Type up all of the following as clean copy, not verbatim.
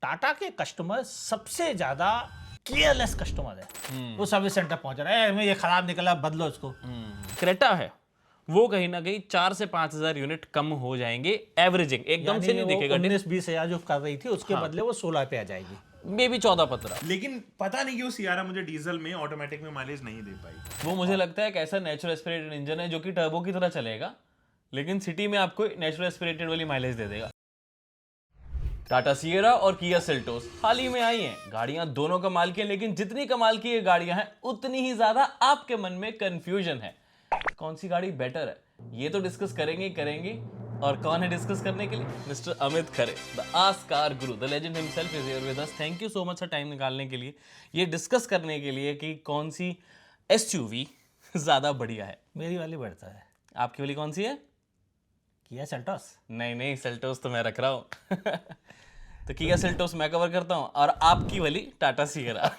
टाटा के कस्टमर सबसे ज्यादा केयरलेस कस्टमर है। वो सर्विस सेंटर पहुंच रहा है, ये खराब निकला बदलो इसको। क्रेटा है वो कहीं ना कहीं 4 से 5,000 यूनिट कम हो जाएंगे, एवरेजिंग एकदम से नहीं दिखेगा। 19-20 हजार जो कर रही थी उसके बदले वो 16 पे आ जाएगी, मे भी 14-15। लेकिन पता नहीं क्यों सियारा मुझे डीजल में ऑटोमेटिक में माइलेज नहीं दे पाई। वो मुझे लगता है एक ऐसा नेचुरल एस्पिरेटेड इंजन है जो कि टर्बो की तरह चलेगा, लेकिन सिटी में आपको नेचुरल एस्पिरेटेड वाली माइलेज दे देगा। टाटा सियरा और किया सेल्टोस हाल ही में आई हैं। गाड़ियां दोनों कमाल की हैं, लेकिन जितनी कमाल की ये गाड़ियां हैं उतनी ही ज्यादा आपके मन में कंफ्यूजन है। कौन सी गाड़ी बेटर है, ये तो डिस्कस करेंगे। और कौन है डिस्कस करने के लिए? Mr Amit Khare, the Ask Car Guru, the legend himself is here with us. Thank you so much sir time निकालने के लिए, ये डिस्कस करने के लिए कि कौन सी एसयूवी ज्यादा बढ़िया है। मेरी वाली बढ़ता है। आपकी वाली कौन सी है? Kia Seltos. नहीं, सेल्टोस तो मैं रख रहा हूँ तो किया सेल्टोस मैं कवर करता हूँ और आपकी वाली टाटा सियरा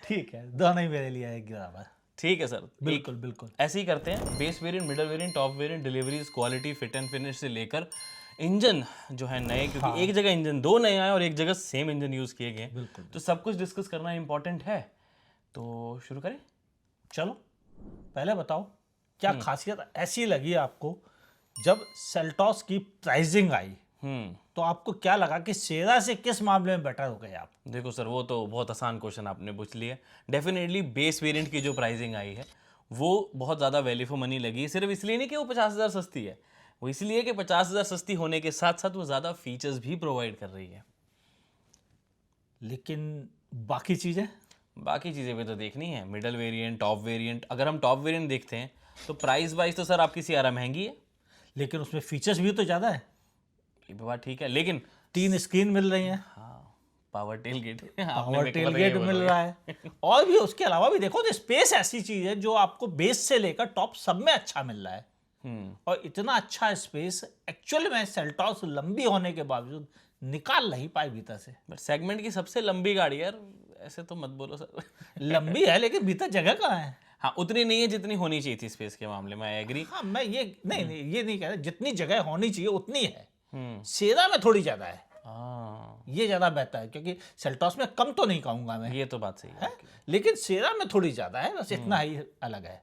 ठीक है, दोनों ही मेरे लिए एक बराबर। ठीक है सर, बिल्कुल। ऐसे ही करते हैं। Base variant, middle variant, top variant, deliveries, quality, fit and finish से लेकर इंजन जो है नए, क्योंकि एक जगह इंजन 2 नए आए और एक जगह सेम इंजन यूज किए गए, तो सब कुछ डिस्कस करना इंपॉर्टेंट है। तो शुरू करें? चलो पहले बताओ क्या खासियत ऐसी लगी आपको जब सेल्टोस की प्राइसिंग आई, तो आपको क्या लगा कि सियरा से किस मामले में बेटर हो गए आप? देखो सर, वो तो बहुत आसान क्वेश्चन आपने पूछ लिया। डेफिनेटली बेस वेरिएंट की जो प्राइसिंग आई है वो बहुत ज़्यादा वैल्यू फॉर मनी लगी। सिर्फ इसलिए नहीं कि वो 50,000 सस्ती है, वो इसलिए कि 50,000 सस्ती होने के साथ साथ वो ज़्यादा फीचर्स भी प्रोवाइड कर रही है। लेकिन बाकी चीज़ें भी तो देखनी है। Middle variant, top variant. अगर हम टॉप वेरिएंट देखते हैं तो प्राइस वाइज तो सर आपकी सियारा महंगी है, लेकिन उसमें फीचर्स भी तो ज़्यादा है। ये बात ठीक है, लेकिन 3 स्क्रीन मिल रही हैं। हाँ, पावर टेल गेट मिल रहा है और भी उसके अलावा भी देखो तो स्पेस ऐसी चीज़ है जो आपको बेस से लेकर टॉप सब में अच्छा मिल रहा है। और इतना अच्छा स्पेस एक्चुअल में सेल्टोस लंबी होने के बावजूद निकाल नहीं पाई भीतर से। बट सेगमेंट की सबसे लंबी गाड़ी यार, ऐसे तो मत बोलो सर लंबी है लेकिन भीतर जगह कहाँ है? हाँ, उतनी नहीं है जितनी होनी चाहिए थी स्पेस के मामले में, आई एग्री। हाँ, मैं ये नहीं कह रहा, जितनी जगह होनी चाहिए उतनी है। सियरा में थोड़ी ज्यादा है, ये ज्यादा बेहतर है, क्योंकि सेल्टोस में कम तो नहीं कहूंगा मैं, ये तो बात सही है, लेकिन सियरा में थोड़ी ज्यादा है, बस इतना ही अलग है।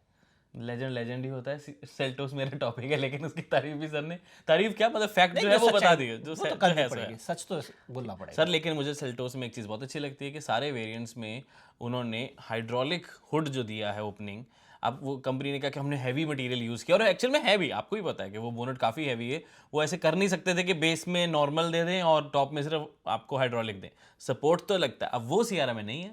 लेजेंड ही होता है। सेल्टोस मेरा टॉपिक है, लेकिन उसकी तारीफ भी सर ने, तारीफ क्या मतलब फैक्ट जो है वो बता दिया, जो तो करनी पड़ेगी, सच तो बोलना पड़ेगा सर। लेकिन मुझे सेल्टोस में एक चीज़ बहुत अच्छी लगती है कि सारे वेरिएंट्स में उन्होंने हाइड्रोलिक हुड जो दिया है ओपनिंग, अब वो कंपनी ने कहा कि हमने हैवी मटेरियल यूज़ किया, और एक्चुअल में है भी। आपको भी पता है कि वो बोनट काफ़ी हैवी है। वो ऐसे कर नहीं सकते थे कि बेस में नॉर्मल दे दें और टॉप में सिर्फ आपको हाइड्रोलिक दें, सपोर्ट तो लगता है। अब वो सियारा में नहीं है,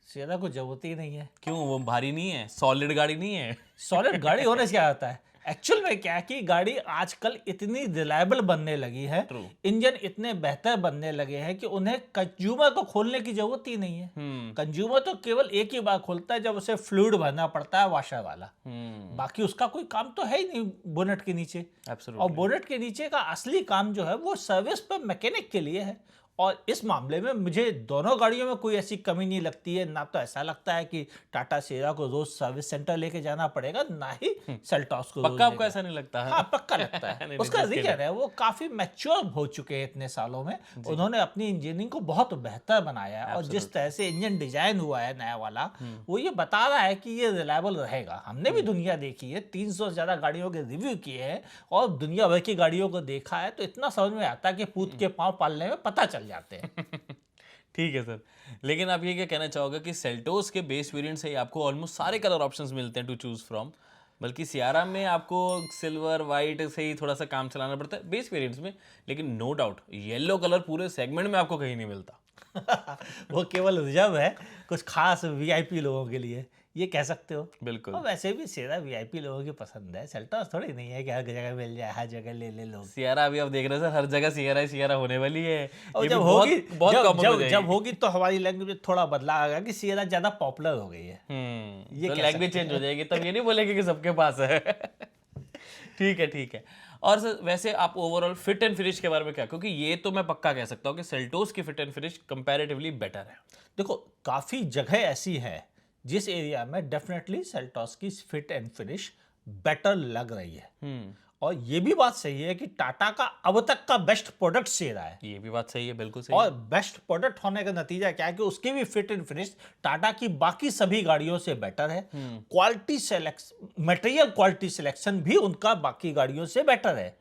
सियरा को जरूरत ही नहीं है। क्यों? वो भारी नहीं है, सॉलिड गाड़ी नहीं है। सॉलिड गाड़ी होने से क्या होता है एक्चुअल में, क्या कि गाड़ी आजकल इतनी रिलायबल बनने लगी है, इंजन इतने बेहतर बनने लगे हैं कि उन्हें कंज्यूमर को खोलने की जरूरत ही नहीं है। कंज्यूमर तो केवल एक ही बार खोलता है जब उसे फ्लूइड भरना पड़ता है वॉशर वाला, बाकी उसका कोई काम तो है ही नहीं बोनेट के नीचे। और बोनेट के नीचे का असली काम जो है वो सर्विस पर मैकेनिक के लिए है। और इस मामले में मुझे दोनों गाड़ियों में कोई ऐसी कमी नहीं लगती है। ना तो ऐसा लगता है कि टाटा सियरा को रोज सर्विस सेंटर लेके जाना पड़ेगा, ना ही सेल्टोस को। पक्का आपको ऐसा नहीं लगता है? हाँ, पक्का लगता है। उसका रीजन है वो काफी मैच्योर हो चुके हैं इतने सालों में, उन्होंने अपनी इंजीनियरिंग को बहुत बेहतर बनाया है। और जिस तरह से इंजन डिजाइन हुआ है नया वाला, वो ये बता रहा है कि ये रिलायबल रहेगा। हमने भी दुनिया देखी है, 300 से ज्यादा गाड़ियों के रिव्यू किए हैं और दुनिया भर की गाड़ियों को देखा है, तो इतना समझ में आता है कि पूत के पांव पालने में पता चल जाते हैं। ठीक है सर, लेकिन आप ये क्या कहना चाहोगे कि सेल्टोस के बेस वेरिएंट से ही आपको ऑलमोस्ट सारे कलर ऑप्शंस मिलते हैं टू चूज फ्रॉम, बल्कि सियारा में आपको सिल्वर वाइट से ही थोड़ा सा काम चलाना पड़ता है बेस वेरिएंट्स में, लेकिन नो डाउट येलो कलर पूरे सेगमेंट में आपको कहीं नहीं मिलता। वो केवल रिजर्व है कुछ खास वीआईपी लोगों के लिए, ये कह सकते हो। बिल्कुल। और वैसे भी सियरा वीआईपी लोगों की पसंद है, सेल्टोस थोड़ी नहीं है कि हर जगह मिल जाए, हर जगह ले ले लोग। सियारा अभी आप देख रहे हैं सर, हर जगह सियारा होने वाली है। और जब होगी जब होगी तो हमारी लैंग्वेज में थोड़ा बदलाव आएगा कि सियरा ज्यादा पॉपुलर हो गई है, ये तो लैंग्वेज चेंज हो जाएगी, तब ये नहीं बोलेंगे कि सबके पास है। ठीक है। और सर वैसे आप ओवरऑल फिट एंड फिनिश के बारे में क्या, क्योंकि ये तो मैं पक्का कह सकता हूँ कि सेल्टोस की fit and finish comparatively better है। देखो काफी जगह ऐसी है जिस एरिया में डेफिनेटली सेल्टोस की फिट एंड फिनिश बेटर लग रही है। और ये भी बात सही है कि टाटा का अब तक का बेस्ट प्रोडक्ट सेरा है। ये भी बात सही है, बिल्कुल सही और बेस्ट प्रोडक्ट होने का नतीजा क्या है कि उसकी भी फिट एंड फिनिश टाटा की बाकी सभी गाड़ियों से बेटर है। Quality selection, material quality selection भी उनका बाकी गाड़ियों से बेटर है।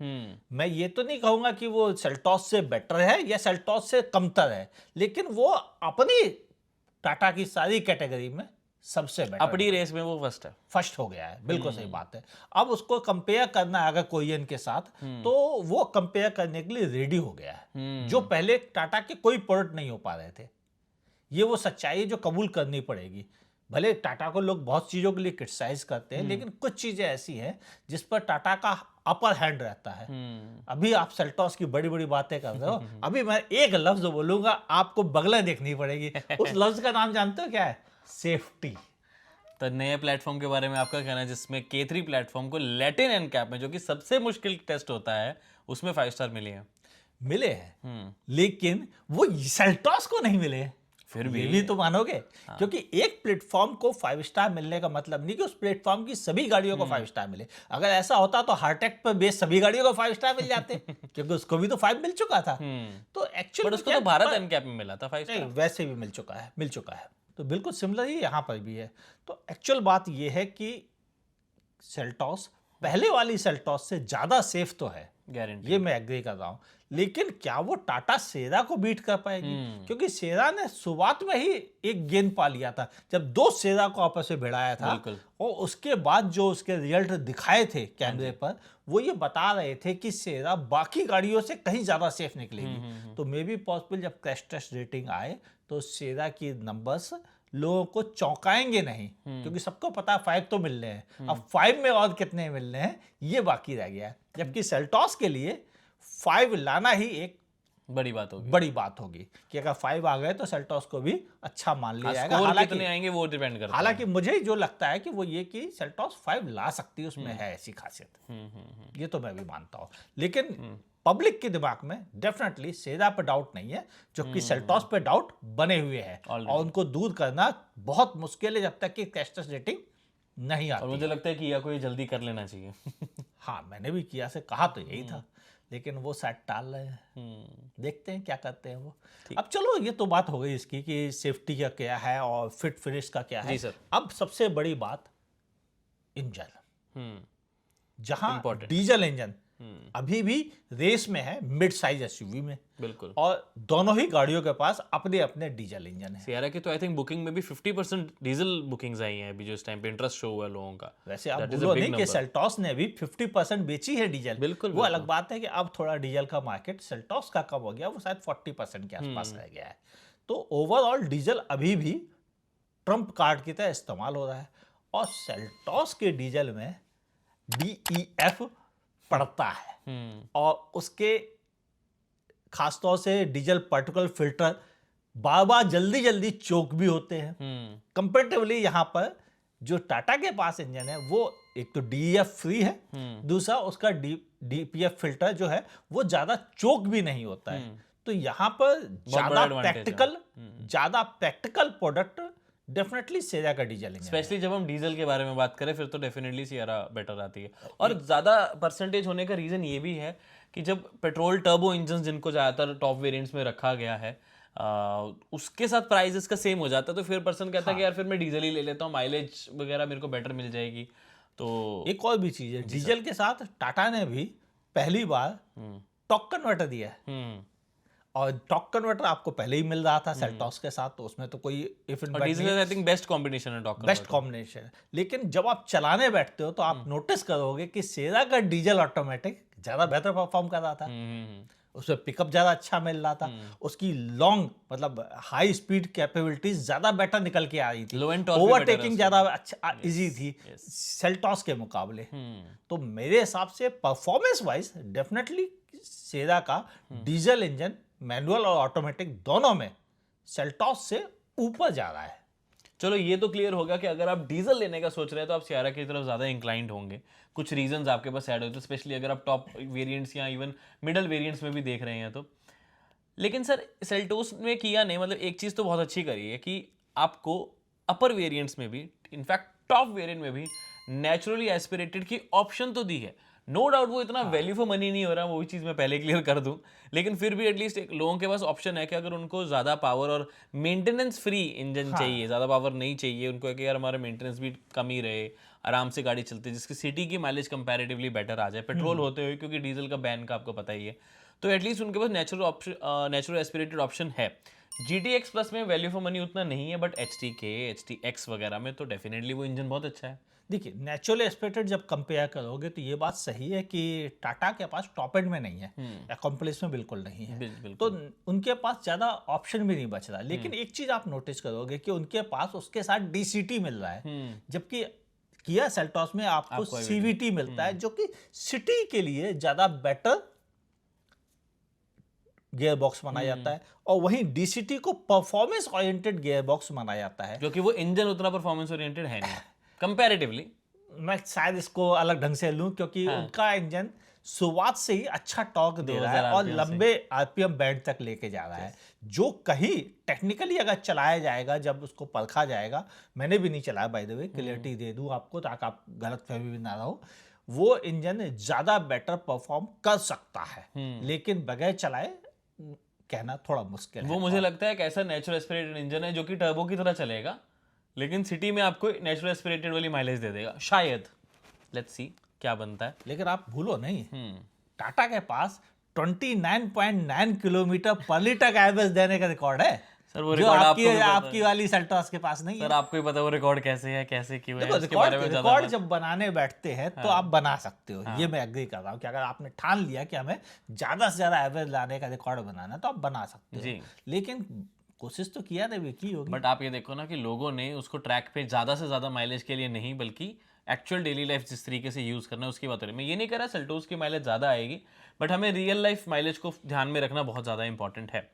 मैं ये तो नहीं कहूंगा कि वो सेल्टॉस से बेटर है या सेल्टॉस से कमतर है, लेकिन वो अपनी टाटा की सारी कैटेगरी में सबसे बेटर अपनी रेस में वो फर्स्ट हो गया है। बिल्कुल सही बात है। अब उसको कंपेयर करना है अगर कोरियन के साथ, तो वो कंपेयर करने के लिए रेडी हो गया है, जो पहले टाटा के कोई प्रोडक्ट नहीं हो पा रहे थे। ये वो सच्चाई जो कबूल करनी पड़ेगी। भले टाटा को लोग बहुत चीज़ों के लिए क्रिटिसाइज करते हैं, लेकिन कुछ चीज़ें ऐसी हैं जिस पर टाटा का अपर हैंड रहता है। अभी आप सेल्टॉस की बड़ी बड़ी बातें कर रहे हो, अभी मैं एक लफ्ज बोलूंगा, आपको बगलें देखनी पड़ेगी। उस लफ्ज का नाम जानते हो क्या है? सेफ्टी। तो नए प्लेटफॉर्म के बारे में आपका कहना है, जिसमें K3 प्लेटफॉर्म को लैटिन एनकैप में, जो कि सबसे मुश्किल टेस्ट होता है, उसमें 5 स्टार मिले हैं। लेकिन वो सेल्टॉस को नहीं मिले। फिर ये भी तो मानोगे, क्योंकि एक प्लेटफॉर्म को 5 स्टार मिलने का मतलब नहीं कि उस प्लेटफॉर्म की सभी गाड़ियों को 5 स्टार मिले। अगर ऐसा होता तो हार्टेक पर बेस सभी गाड़ियों को 5 स्टार मिल जाते, क्योंकि उसको भी तो 5 मिल चुका था। तो एक्चुअली उसको तो भारत एनकैप में मिला था 5 नहीं, स्टार। वैसे भी मिल चुका है। तो बिल्कुल सिमिलर ही यहाँ पर भी है। तो एक्चुअल बात ये है कि सेल्टॉस पहले वाली सेल्टॉस से ज्यादा सेफ तो है, गारंटी। ये मैं एग्री कर रहा हूँ। लेकिन क्या वो टाटा सेरा को बीट कर पाएगी? क्योंकि सेरा ने शुरुआत में ही एक गेंद पा लिया था, जब दो सेरा को आपस में भिड़ाया था। और उसके बाद जो उसके रिजल्ट दिखाए थे कैमरे पर, वो ये बता रहे थे कि सेरा बाकी गाड़ियों से कहीं ज्यादा सेफ निकलेगी। तो मे बी पॉसिबल जब क्रैश टेस्ट रेटिंग आए तो सेरा की नंबर्स लोगों को चौंकाएंगे नहीं, क्योंकि सबको पता है 5 तो मिलने हैं। अब 5 में और कितने मिलने हैं ये बाकी रह गया है। जबकि सेल्टॉस के लिए 5 लाना ही एक बड़ी बात होगी कि अगर 5 आ गए तो सेल्टॉस को भी अच्छा मान लिया जाएगा। स्कोर कितने आएंगे वो डिपेंड करता है। हालांकि मुझे जो लगता है कि वो ये कि सेल्टॉस 5 ला सकती है, उसमें है ऐसी खासियत। ये तो मैं भी मानता हूँ। लेकिन पब्लिक के दिमाग में डेफिनेटली सेरा पे डाउट नहीं है, जबकि सेल्टॉस पे डाउट बने हुए हैं, और उनको दूर करना बहुत मुश्किल है जब तक कि क्रैश टेस्ट रेटिंग नहीं आती। और मुझे लगता है कि किया को ये जल्दी कर लेना चाहिए। हाँ, मैंने भी किया से कहा तो यही था, लेकिन वो शायद टाल रहे हैं। देखते हैं क्या करते हैं वो। अब चलो, ये तो बात हो गई इसकी कि सेफ्टी का क्या है और फिट फिनिश का क्या है। जी सर। अब सबसे बड़ी बात इंजन, जहां डीजल इंजन अभी भी रेस में है मिड साइज एसयूवी में। बिल्कुल। और दोनों ही गाड़ियों के पास अपने अपने डीजल इंजन है। सियारा की तो आई थिंक बुकिंग में भी 50% डीजल बुकिंग्स आई हैं अभी, जो इस टाइम पे इंटरेस्ट शो हुआ है लोगों का। वैसे आप बोलो नहीं कि सेल्टॉस ने भी 50% बेची है डीजल। बिल्कुल, वो अलग बात है कि अब थोड़ा डीजल का मार्केट सेल्टॉस का कम हो गया, वो शायद 40% के आसपास रह गया है। तो ओवरऑल डीजल अभी भी ट्रम्प कार्ड की तरह इस्तेमाल हो रहा है। और सेल्टॉस के डीजल में DEF पड़ता है, और उसके खासतौर से डीजल पार्टिकल फिल्टर बार बार जल्दी चोक भी होते हैं। कंपेरेटिवली यहाँ पर जो टाटा के पास इंजन है वो एक तो DEF फ्री है, दूसरा उसका DPF फिल्टर जो है वो ज्यादा चोक भी नहीं होता है। तो यहाँ पर ज्यादा प्रैक्टिकल प्रोडक्ट डेफिनेटली सेरा का डीजल इंजन। स्पेशली जब हम डीजल के बारे में बात करें फिर तो डेफिनेटली सियारा बेटर आती है। और ज़्यादा परसेंटेज होने का रीज़न ये भी है कि जब पेट्रोल टर्बो इंजन जिनको ज़्यादातर टॉप वेरिएंट्स में रखा गया है, उसके साथ प्राइजेस का सेम हो जाता है, तो फिर पर्सन कहता है कि यार फिर मैं डीजल ही ले लेता हूँ, माइलेज वगैरह मेरे को बेटर मिल जाएगी। तो एक और भी चीज़ है, डीजल के साथ टाटा ने भी पहली बार टॉर्क कन्वर्टर दिया है। और टॉर्क कन्वर्टर आपको पहले ही मिल रहा था सेल्टॉस के साथ, तो उसमें तो कोई if and I think best combination है टॉर्क, बेस्ट कॉम्बिनेशन। लेकिन जब आप चलाने बैठते हो तो आप नोटिस करोगे कि सेरा का डीजल ऑटोमेटिक ज्यादा बेहतर परफॉर्म कर रहा था। उसमें पिकअप ज्यादा अच्छा मिल रहा था, उसकी लॉन्ग मतलब हाई स्पीड कैपेबिलिटीज ज्यादा बेटर निकल के आ रही थी, ओवरटेकिंग ज्यादा अच्छा इजी थी सेल्टॉस के मुकाबले। तो मेरे हिसाब से परफॉर्मेंस वाइज डेफिनेटली सेरा का डीजल इंजन मैनुअल और ऑटोमेटिक दोनों में सेल्टॉस से ऊपर जा रहा है। चलो ये तो क्लियर होगा कि अगर आप डीजल लेने का सोच रहे हैं तो आप सियारा की तरफ ज़्यादा इंक्लाइंड होंगे। कुछ रीजंस आपके पास ऐड होते हैं, स्पेशली अगर आप टॉप वेरिएंट्स या इवन मिडल वेरिएंट्स में भी देख रहे हैं तो। लेकिन सर सेल्टोस में किया नहीं, मतलब एक चीज़ तो बहुत अच्छी करी है कि आपको अपर वेरिएंट्स में भी, इनफैक्ट टॉप वेरिएंट में भी नेचुरली एस्पिरेटेड की ऑप्शन तो दी है। नो डाउट वो इतना वैल्यू फॉर मनी नहीं हो रहा, वो भी चीज़ मैं पहले क्लियर कर दूं, लेकिन फिर भी एटलीस्ट एक लोगों के पास ऑप्शन है कि अगर उनको ज़्यादा पावर और मेंटेनेंस फ्री इंजन चाहिए, ज़्यादा पावर नहीं चाहिए उनको, है कि यार हमारा मेंटेनेंस भी कम ही रहे, आराम से गाड़ी चलती है, जिसकी सिटी की माइलेज कंपैरेटिवली बेटर आ जाए पेट्रोल होते हुए, क्योंकि डीजल का बैन का आपको पता ही है, तो एटलीस्ट उनके पास नेचुरल एस्पिरेटेड ऑप्शन है। GTX प्लस में वैल्यू फॉर मनी उतना नहीं है, बट HTK, HTX वगैरह में तो डेफिनेटली वो इंजन बहुत अच्छा है। देखिए नेचुरल एस्पिरेटेड जब कंपेयर करोगे तो ये बात सही है कि टाटा के पास टॉप एंड में नहीं है, अकम्प्लिस में बिल्कुल नहीं है, तो उनके पास ज़्यादा ऑप्शन भी नहीं बच रहा। लेकिन एक चीज़ आप नोटिस करोगे कि उनके पास उसके साथ DCT मिल रहा है, जबकि किया सेल्टॉस में आपको CVT मिलता है, जो कि सिटी के लिए ज़्यादा बेटर गियर बॉक्स माना जाता है, और वहीं DCT को परफॉर्मेंस ओरिएंटेड गियर बॉक्स माना जाता है, क्योंकि वो इंजन उतना परफॉर्मेंस ओरिएंटेड है नहीं कंपैरेटिवली। मैं शायद इसको अलग ढंग से लूं, क्योंकि उनका इंजन शुरुआत से ही अच्छा टॉर्क दे रहा है और लंबे RPM बैंड तक लेके जा रहा है, जो कहीं टेक्निकली अगर चलाया जाएगा, जब उसको परखा जाएगा, मैंने भी नहीं चलाया बाय द वे, क्लियरिटी दे दूं आपको ताकि आप गलत फहमी भी ना रहो, वो इंजन ज़्यादा बेटर परफॉर्म कर सकता है, लेकिन बगैर चलाए कहना थोड़ा मुश्किल है। वो मुझे लगता है एक ऐसा नेचुरल एस्पिरेटेड इंजन है जो कि टर्बो की तरह चलेगा, लेकिन सिटी में आपको नेचुरल एस्पिरेटेड वाली माइलेज दे देगा शायद। लेट्स सी क्या बनता है। लेकिन आप भूलो नहीं, टाटा के पास 29.9 किलोमीटर पर लीटर का एवरेज देने का रिकॉर्ड है, सर वो जो आपकी वाली सेल्टॉस के पास नहीं है। सर आपको ही पता वो रिकॉर्ड कैसे है, कैसे क्यों है, उसके देखो बारे में ज्यादा रिकॉर्ड जब बनाने बैठते हैं तो आप बना सकते हो, ये मैं एग्री कर रहा हूँ कि अगर आपने ठान लिया कि हमें ज्यादा से ज्यादा एवरेज लाने का रिकॉर्ड बनाना है तो आप बना सकते हो, लेकिन कोशिश तो किया नहीं की होगी। बट आप ये देखो ना कि लोगों ने उसको ट्रैक पे ज़्यादा से ज़्यादा माइलेज के लिए नहीं, बल्कि एक्चुअल डेली लाइफ जिस तरीके से यूज़ करना है उसकी बात हो रही है। मैं ये नहीं कह रहा सेल्टोस की माइलेज ज़्यादा आएगी, बट हमें रियल लाइफ माइलेज को ध्यान में रखना बहुत ज़्यादा इंपॉर्टेंट है।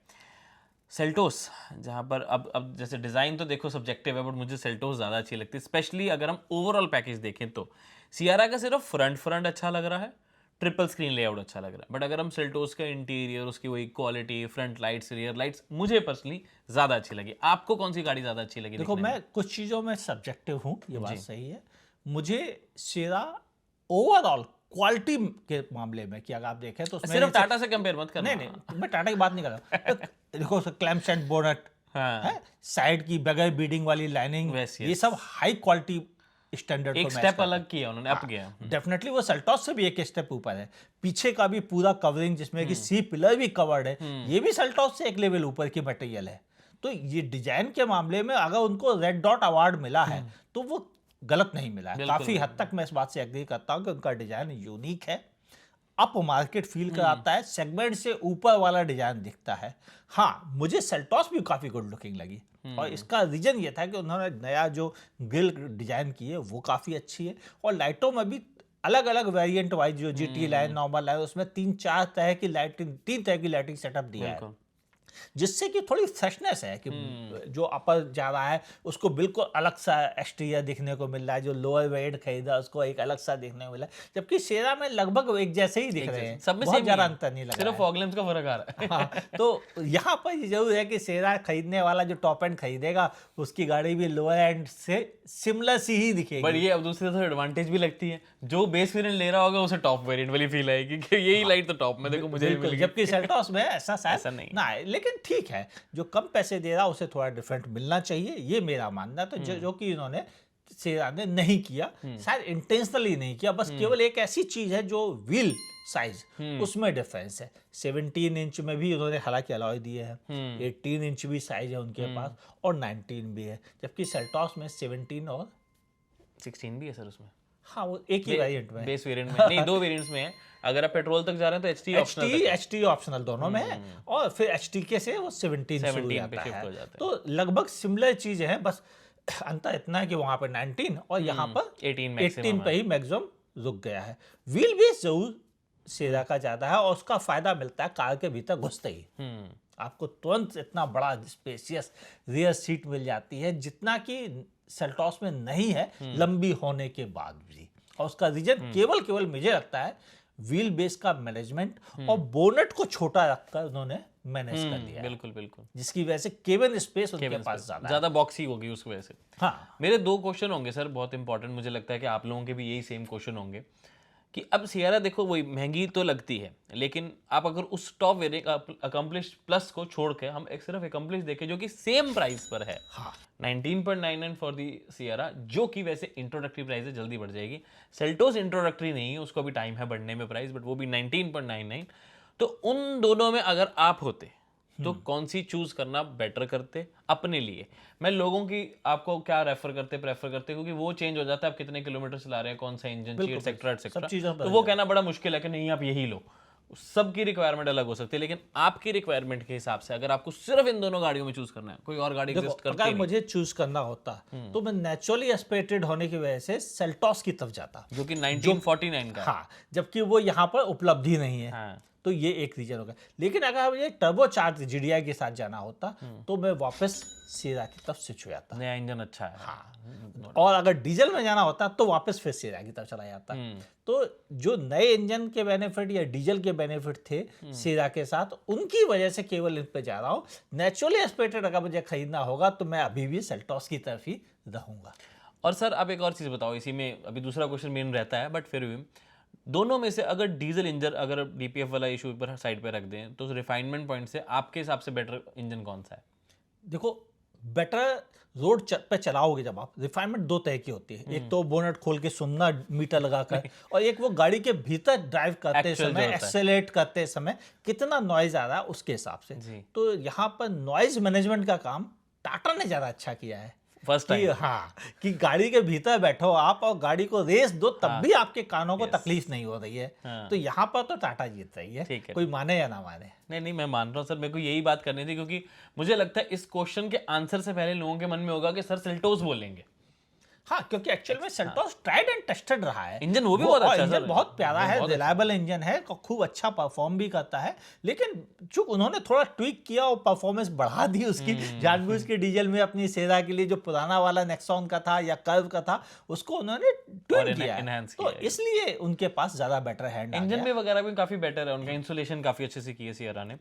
सेल्टोस जहाँ पर अब जैसे डिज़ाइन तो देखो सब्जेक्टिव है, बट मुझे सेल्टोस ज़्यादा अच्छी लगती है, स्पेशली अगर हम ओवरऑल पैकेज देखें तो। सियारा का सिर्फ फ्रंट अच्छा लग रहा है, ट्रिपल स्क्रीन लेआउट अच्छा लग रहा है, बट अगर हम सेल्टोस का इंटीरियर, उसकी वही quality, front lights, rear lights, मुझे पर्सनली ज़्यादा अच्छी लगी। आपको कौन सी गाड़ी ज़्यादा अच्छी लगी? देखो मैं कुछ चीज़ों में सब्जेक्टिव हूँ, ये बात सही है। मुझे सियरा ओवरऑल क्वालिटी के मामले में कि अगर आप देखें तो सिर्फ टाटा से कंपेयर मत करना। नहीं मैं टाटा की बात नहीं कर रहा हूँ। देखो क्लैम्प एंड बोनट है, साइड की बगैर बीडिंग वाली लाइनिंग, ये सब हाई क्वालिटी स्टैंडर्ड एक स्टेप अलग किया उन्होंने, अप गया। डेफिनेटली वो सेल्टॉस से भी एक स्टेप ऊपर है। पीछे का भी पूरा कवरिंग जिसमें कि सी पिलर भी कवर्ड है, ये भी सेल्टॉस से एक लेवल ऊपर की मटेरियल है। तो ये डिजाइन के मामले में अगर उनको रेड डॉट अवार्ड मिला है तो वो गलत नहीं मिला है। काफी हद तक मैं इस बात से एग्री करता हूँ कि उनका डिजाइन यूनिक है, अप मार्केट फील कराता है, सेगमेंट से ऊपर वाला डिजाइन दिखता है। हाँ मुझे सेल्टॉस भी काफी गुड लुकिंग लगी, और इसका रीजन ये था कि उन्होंने नया जो ग्रिल डिजाइन की है वो काफी अच्छी है, और लाइटों में भी अलग अलग वेरिएंट वाइज जो GT लाइन, नॉर्मल लाइन, उसमें 3 तरह की लाइटिंग सेटअप दिया है, जिससे कि थोड़ी फ्रेशनेस है कि जो अपर जा रहा है उसको बिल्कुल अलग सा एक्सटीरियर दिखने को मिल रहा है, जो लोअर वेरिएंट खरीदा उसको एक अलग सा दिखने को मिला है, जबकि शेरा में लगभग एक जैसे ही दिख रहे हैं, सब में बहुत ज्यादा अंतर नहीं लगा, सिर्फ फॉग लैंप्स का फर्क आ रहा है। हाँ, तो यहाँ पर ये जरूर है कि शेरा खरीदने वाला जो टॉप एंड खरीदेगा उसकी गाड़ी भी लोअर एंड से सिमिलर सी ही दिखेगी। पर ये अब दूसरी तरफ एडवांटेज भी लगती है, जो बेस वेरिएंट ले रहा होगा उसे टॉप वेरिएंट वाली फील आएगी कि यही लाइट तो टॉप में देखो मुझे मिल गई, जबकि सेल्टॉस में ऐसा शायद नहीं ना है, लेकिन ठीक है जो कम पैसे दे रहा उसे थोड़ा डिफरेंट मिलना चाहिए, ये मेरा मानना। तो जो कि इन्होंने शेरा ने नहीं किया, शायद इंटेंशनली नहीं किया, बस केवल एक ऐसी चीज है जो व्हील साइज उसमें डिफरेंस है। 17 इंच में भी उन्होंने हालांकि अलॉय दिए हैं, 18 इंच भी साइज है उनके पास, और 19 भी है, जबकि सेल्टॉस में 17 और 16 भी है सर उसमें। हाँ वो एक ही वेरिएंट में, बेस वेरिएंट में नहीं, 2 वेरिएंट्स में है। अगर आप पेट्रोल तक जा रहे हैं तो HT ऑप्शनल दोनों में है, और फिर HTK से वो 17 शुरू हो जाता है, तो लगभग सिमिलर चीज है, बस अंतर इतना है कि वहां पर 19 और यहाँ पर 18 पे ही मैक्सिमम रुक गया है। व्हील बेस जरूर शेरा का ज्यादा है, और उसका फायदा मिलता है कार के भीतर घुसते ही आपको तुरंत इतना बड़ा स्पेशियस रियर सीट मिल जाती है, जितना कि सेल्टॉस में नहीं है लंबी होने के बाद भी, और उसका रीजन केवल मुझे लगता है व्हील बेस का मैनेजमेंट और बोनट को छोटा रखकर उन्होंने मैनेज कर लिया। बिल्कुल, जिसकी वजह से केबिन स्पेस उनके पास ज्यादा बॉक्सी होगी उस वजह से। हाँ मेरे 2 क्वेश्चन होंगे सर बहुत इंपॉर्टेंट, मुझे लगता है कि आप लोगों के भी यही सेम क्वेश्चन होंगे कि अब सियारा देखो वही महंगी तो लगती है, लेकिन आप अगर उस टॉप वेरिएंट अकम्पलिश प्लस को छोड़ के हम एक सिर्फ अकम्पलिश देखें जो कि सेम प्राइस पर है, हाँ 19.99 फॉर दी सियारा, जो कि वैसे इंट्रोडक्टरी प्राइस है, जल्दी बढ़ जाएगी। सेल्टोस इंट्रोडक्टरी नहीं है, उसको भी टाइम है बढ़ने में प्राइस, बट वो भी 19.99। तो उन दोनों में अगर आप होते तो कौन सी चूज करना बेटर करते अपने लिए? मैं लोगों की आपको क्या प्रेफर करते क्योंकि वो चेंज हो जाता है, आप कितने किलोमीटर चला रहे हैं, कौन सा इंजन चाहिए, एक्सेट्रा एक्सेट्रा, तो वो कहना बड़ा मुश्किल है कि नहीं आप यही लो। सबकी रिक्वायरमेंट अलग हो सकती है, लेकिन आपकी रिक्वायरमेंट के हिसाब से अगर आपको सिर्फ इन दोनों गाड़ियों में चूज करना है, कोई और गाड़ी एग्जिस्ट करती अगर नहीं, मुझे चूज करना होता तो मैं नेचुरली एस्पिरेटेड होने की वजह से सेल्टॉस की तरफ जाता, जो कि 1949 का है। हाँ, जबकि वो यहाँ पर उपलब्ध ही नहीं है। हाँ। तो ये एक रीजन होगा। लेकिन अगर मुझे टर्बो चार्ज जीडीआई के साथ जाना होता तो मैं वापस सीरा की तरफ स्विच हो जाता। नया इंजन अच्छा है। हाँ, और अगर डीजल में जाना होता तो वापस फिर सीरा की तरफ चला जाता। तो जो नए इंजन के बेनिफिट या डीजल के बेनिफिट थे सीरा के साथ, उनकी वजह से केवल इन पे जा रहा हूँ। नेचुरली एस्पिरेटेड अगर मुझे खरीदना होगा तो मैं अभी भी सेल्टॉस की तरफ ही रहूंगा। और सर आप एक और चीज़ बताओ, इसी में अभी दूसरा क्वेश्चन मेन रहता है, बट फिर भी दोनों में से अगर डीजल इंजन, अगर डीपीएफ वाला इशू पर साइड पे रख दें, तो रिफाइनमेंट पॉइंट से आपके हिसाब से बेटर इंजन कौन सा है? देखो, बेटर रोड पे चलाओगे जब आप, रिफाइनमेंट दो तरह की होती है। एक तो बोनट खोल के सुनना मीटर लगाकर, और एक वो गाड़ी के भीतर ड्राइव करते Actual जो समय, होता है। एक्सेलेरेट करते समय कितना नॉइज आ रहा है उसके हिसाब से। जी। तो यहाँ पर नॉइज मैनेजमेंट का काम टाटा ने ज़्यादा अच्छा किया है। फर्स्ट कि टाइम। हाँ, कि गाड़ी के भीतर बैठो आप और गाड़ी को रेस दो, तब भी आपके कानों को तकलीफ नहीं हो रही है। तो यहाँ पर तो टाटा जीत रही है, ठीक है। कोई माने या ना माने। नहीं, मैं मान रहा हूँ सर, मेरे को यही बात करनी थी, क्योंकि मुझे लगता है इस क्वेश्चन के आंसर से पहले लोगों के मन में होगा कि सर सेल्टोस बोलेंगे। हाँ, क्योंकि एक्चुअल में सेल्टोस ट्राइड एंड टेस्टेड रहा है। इंजन वो भी बहुत अच्छा है इंजन सर। बहुत प्यारा है, बहुत रिलायबल इंजन है, खूब अच्छा परफॉर्म भी करता है। लेकिन चूंकि उन्होंने थोड़ा ट्विक किया और परफॉर्मेंस बढ़ा दी उसकी, जानबूझ के डीजल में अपनी सेरा के लिए जो पुराना वाला नेक्सॉन का था या कर्व का था, उसको उन्होंने ट्विक किया है। enhance तो किया है। इसलिए उनके पास ज्यादा बेटर हैंड आ इंजन गया। में वगैरह भी काफी बेटर है, उनका इंसुलेशन काफी अच्छे से किया सियरा ने।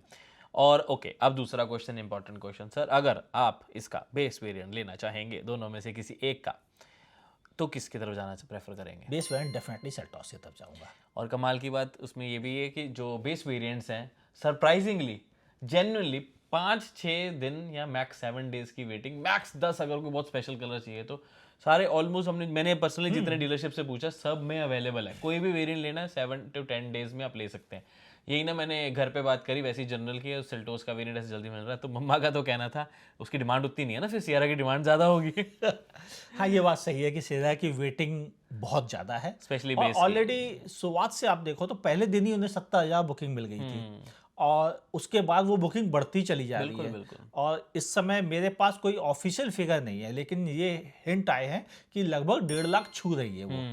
और ओके, अब दूसरा क्वेश्चन, इंपॉर्टेंट क्वेश्चन सर, अगर आप इसका बेस वेरिएंट लेना चाहेंगे दोनों में से किसी एक का, तो किसकी तरफ जाना प्रेफर करेंगे? बेस वेरिएंट डेफिनेटली सेल्टॉस की तरफ जाऊंगा। और कमाल की बात उसमें ये भी है कि जो बेस वेरिएंट्स हैं, सरप्राइजिंगली जेन्युइनली 5-6 दिन या मैक्स 7 डेज की वेटिंग, मैक्स 10 अगर कोई बहुत स्पेशल कलर चाहिए तो, सारे ऑलमोस्ट मैंने पर्सनली जितने डीलरशिप से पूछा सब में अवेलेबल है। कोई भी वेरिएंट लेना है 7 to 10 डेज में आप ले सकते हैं। यही ना, मैंने घर पे बात करी वैसे ही जनरल की, सेल्टोस का वेरिएंट ऐसे जल्दी मिल रहा है, तो मम्मा का तो कहना था उसकी डिमांड उतनी नहीं है ना, फिर सियारा की डिमांड ज़्यादा होगी। हाँ, ये बात सही है कि सेरा की वेटिंग बहुत ज्यादा है, स्पेशली और बेस की। ऑलरेडी शुरुआत से आप देखो तो पहले दिन ही उन्हें 70,000 बुकिंग मिल गई थी, और उसके बाद वो बुकिंग बढ़ती चली जा रही है। बिल्कुल। और इस समय मेरे पास कोई ऑफिशियल फिगर नहीं है, लेकिन ये हिंट आए हैं कि लगभग 1.5 लाख छू रही है वो।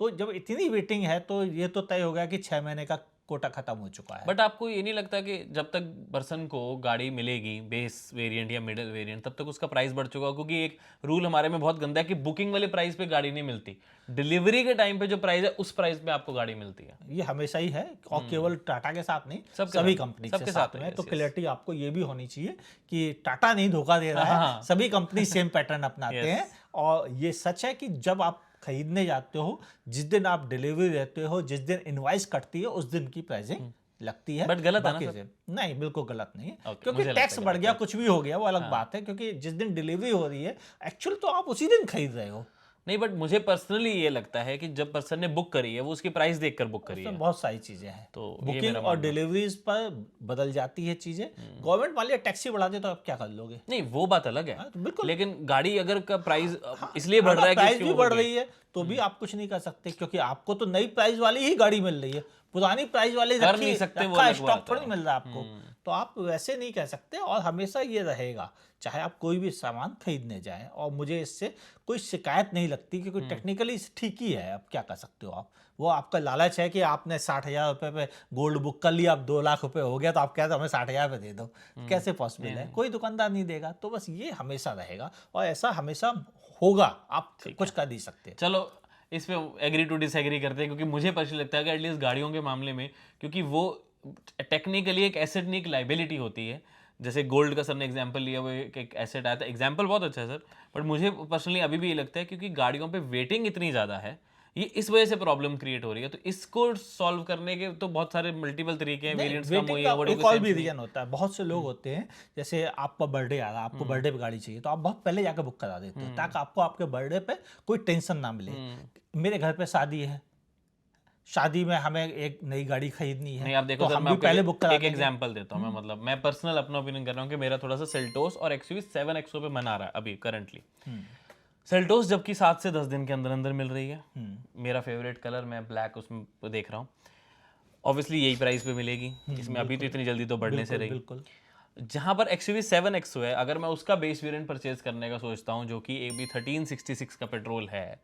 तो जब इतनी वेटिंग है तो ये तो तय हो गया कि 6 महीने का कोटा खत्म हो चुका है। बट आपको ये नहीं लगता कि जब तक पर्सन को गाड़ी मिलेगी बेस वेरिएंट या मिडिल वेरिएंट, तब तक उसका प्राइस बढ़ चुका? क्योंकि एक रूल हमारे में बहुत गंदा है कि बुकिंग वाले प्राइस पे गाड़ी नहीं मिलती, डिलीवरी के टाइम पे जो प्राइस है उस प्राइस पे आपको गाड़ी मिलती है। ये हमेशा ही है, और केवल टाटा के साथ नहीं, सबके सभी साथ, कंपनी सबके के साथ साथ है, में। तो yes, क्लैरिटी आपको ये भी होनी चाहिए कि टाटा नहीं धोखा दे रहा है, सभी कंपनी सेम पैटर्न अपनाते हैं। और ये सच है कि जब आप खरीदने जाते हो, जिस दिन आप डिलीवरी देते हो, जिस दिन इनवॉइस कटती है, उस दिन की प्राइसिंग लगती है। बट गलत है ना बाकी सर? से नहीं, बिल्कुल गलत नहीं है, Okay, क्योंकि मुझे लगता टैक्स है बढ़ गलत गया, कुछ भी हो गया, वो अलग बात है। क्योंकि जिस दिन डिलीवरी हो रही है, एक्चुअल तो आप उसी दिन खरीद रहे हो। नहीं, बट मुझे पर्सनली ये लगता है कि जब पर्सन ने बुक करी है वो उसकी प्राइस देखकर बुक करी उसमें है। बहुत सारी चीजें हैं, तो ये बुकिंग मेरा और मानना है। डिलीवरीज पर बदल जाती है चीजें। गवर्नमेंट वाले टैक्सी बढ़ा दे तो आप क्या कर लोगे? नहीं, वो बात अलग है, तो बिल्कुल। लेकिन गाड़ी अगर का प्राइस इसलिए बढ़ रहा है कि प्राइस उसकी भी वो बढ़ हो गई। रही है तो भी आप कुछ नहीं कर सकते, क्योंकि आपको तो नई प्राइस वाली ही गाड़ी मिल रही है, पुरानी प्राइस वाली कर नहीं सकते, वो अलग स्टॉक बात थोड़ी है। मिल रहा है आपको। तो आप वैसे नहीं कह सकते, और हमेशा ये रहेगा चाहे आप कोई भी सामान खरीदने जाएं। और मुझे इससे कोई शिकायत नहीं लगती, क्योंकि टेक्निकली ठीक ही है। अब क्या कर सकते हो आप, वो आपका लालच है कि आपने 60,000 रुपये पे गोल्ड बुक कर लिया, अब 2 लाख रुपए हो गया, तो आप कहते हो हमें 60,000 पे दे दो। कैसे पॉसिबल है? कोई दुकानदार नहीं देगा। तो बस ये हमेशा रहेगा, और ऐसा हमेशा होगा, आप कुछ कर नहीं सकते। चलो इस पे एग्री टू डिसएग्री करते हैं, क्योंकि मुझे पर्सनली लगता है कि एटलीस्ट गाड़ियों के मामले में, क्योंकि वो टेक्निकली एक एसेट नहीं, एक लाइबिलिटी होती है। जैसे गोल्ड का सर ने एग्जांपल लिया, वो एक एसेट आया था, एग्जांपल बहुत अच्छा है सर। बट मुझे पर्सनली अभी भी ये लगता है, क्योंकि गाड़ियों पे वेटिंग इतनी ज़्यादा है ये इस वजह से प्रॉब्लम क्रिएट हो रही है। तो इसको सॉल्व करने के तो बहुत सारे मल्टीपल तरीके हैं, वेरिएंट्स कम हुई है, वो एक और भी रीजन होता है। बहुत से लोग होते हैं, जैसे आपका बर्थडे आ रहा है, आपको बर्थडे पे गाड़ी चाहिए, तो आप बहुत पहले जाकर बुक करा देते हैं ताकि आपको आपके बर्थडे पे कोई टेंशन ना मिले। मेरे घर पे शादी है, शादी में हमें एक नई गाड़ी खरीदनी है, नहीं आप देखो तो सर, हम मैं भी पहले बुक करा एक देंगे। एग्जांपल देता हूँ। मैं मतलब मैं पर्सनल अपना ओपिनियन कर रहा हूँ कि मेरा थोड़ा सा सेल्टोस और एक्सयूवी 7XO पे मन आ रहा है अभी करंटली। सेल्टोस जबकि 7 से 10 दिन के अंदर अंदर मिल रही है, मेरा फेवरेट कलर, मैं ब्लैक उसमें देख रहा हूँ, ऑब्वियसली यही प्राइस पे मिलेगी, इसमें अभी तो इतनी जल्दी तो बढ़ने से रही। बिल्कुल। जहां पर एक्सयूवी 7XO है, अगर मैं उसका बेस वेरिएंट परचेज करने का सोचता हूँ जो कि AB 1366 का पेट्रोल है,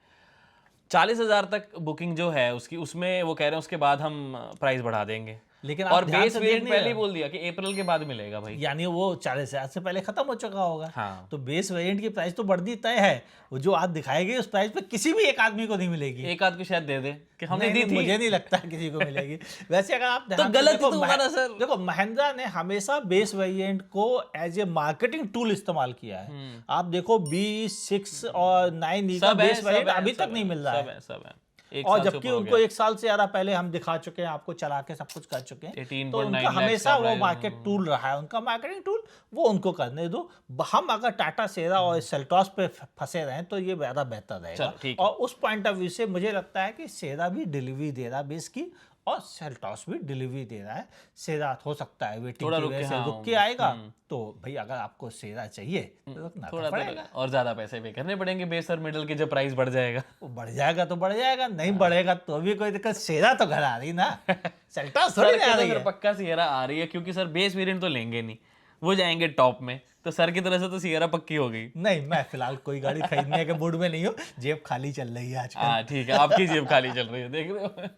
40,000 तक बुकिंग जो है उसकी, उसमें वो कह रहे हैं उसके बाद हम प्राइस बढ़ा देंगे, लेकिन और आप ध्यान बेस से वेरिएंट देखने पहले ही लगा। बोल दिया कि अप्रैल के बाद मिलेगा भाई। यानी वो 40,000 से पहले खत्म हो चुका होगा। हाँ। तो बेस वेरिएंट की प्राइस तो बढ़ती तय है, वो जो आप दिखाएंगे उस प्राइस पे किसी भी एक आदमी को नहीं मिलेगी। एक आध को शायद दे दे कि हमने दी नहीं, थी। मुझे नहीं लगता किसी को मिलेगी। वैसे अगर आप ध्यान से गलत देखो, ही तो हुआ ना सर। देखो महिंद्रा ने हमेशा बेस वेरिएंट को एज ए मार्केटिंग टूल इस्तेमाल किया है। आप देखो B6 और 9E का सब है, बेस वेरिएंट सब है, अभी सब तक नहीं है, मिल रहा सब है। है, सब है। एक और साल से जबकि ऊपर हो उनको गया। 1 साल से ज्यादा पहले हम दिखा चुके हैं, आपको चला के सब कुछ कर चुके हैं। 18.9 तो उनका लाख हमेशा का वो प्राइस। मार्केट टूल रहा है, उनका मार्केटिंग टूल, वो उनको करने दो। हम अगर टाटा सेरा और सेल्टॉस पे फंसे रहें तो ये ज्यादा बेहतर रहेगा। चलो, ठीक है। और उस पॉइंट ऑफ व्यू से मुझे लगता है कि सेरा भी डिलीवरी दे रहा है बेस की, और सेल्टॉस भी डिलीवरी दे रहा है। सेरा हो सकता है वेटिंग थोड़ा की रुक वजह के, से हाँ, रुक के आएगा। तो भाई अगर आपको सेरा चाहिए तो रुकना तो थोड़ा पड़ेगा। तो और ज्यादा पैसे पे करने पड़ेंगे बेस और मिडल के, जब प्राइस बढ़ जाएगा। वो बढ़ जाएगा तो बढ़ जाएगा, नहीं बढ़ेगा तो भी कोई दिक्कत। सेरा तो घर आ रही ना, सेल्टॉस थोड़ी सर ना आ रही सर है। पक्का सियरा आ रही है, क्योंकि सर बेस वेरिएंट तो लेंगे नहीं, वो जाएंगे टॉप में, तो सर की तरह से तो सियरा पक्की हो गई। नहीं, मैं फिलहाल कोई गाड़ी खरीदने के मूड में नहीं हूँ, जेब खाली चल रही है आजकल। हाँ ठीक है, आपकी जेब खाली चल रही है, देख रहे हो।